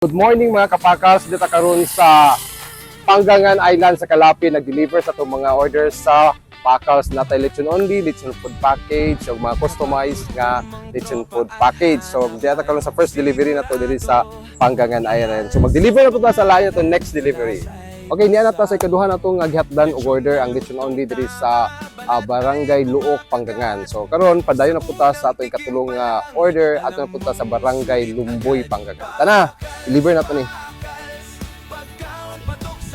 Good morning mga kapakals, dito karon sa Panggangan Island sa Calapi. Nag-deliver sa itong mga orders sa pakals na tayo lechon only, lechon food package, o mga customized nga lechon food package. So dito karon sa first delivery na to dito sa Panggangan Island. So mag-deliver na po ta sa layo to next delivery. Okay, niya na ta sa ikaduha na itong gihatdan og order ang lechon only dito sa Barangay Luok, Panggangan. So karon padayon na po ta sa atong ikatulong order ato na po ta sa Barangay Lumboy, Panggangan. Tana, deliver na to ni.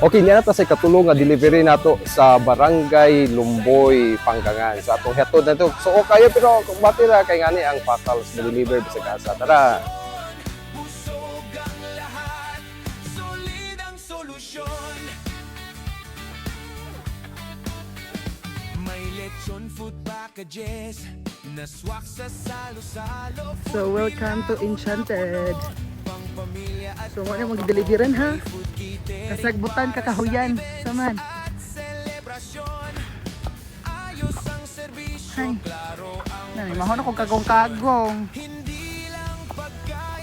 Okay, niya na ta sa ikatulong nga delivery nato sa Barangay Lumboy, Panggangan. So atong hatod na to. So kayo pero kung batira kay ngani ang pakals deliver sa casa. Tara. So welcome to Enchanted. So wala mag-deliveran ha. Kasagbutan kakahuyan. Saman. Hay. Nani mahon ako kagong-kagong.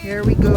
Here we go.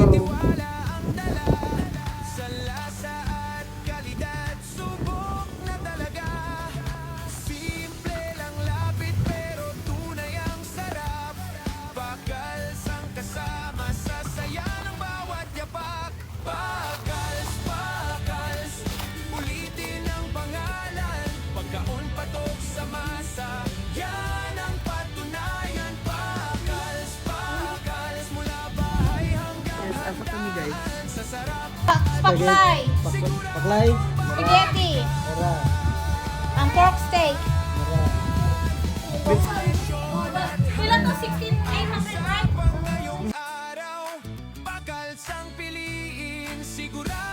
Apa kami guys? Paklay, Paklay, spaghetti, mera, ang pork steak. mera. Ilan to? 16,800, right? Araw, bakal sang piliin, sigurado.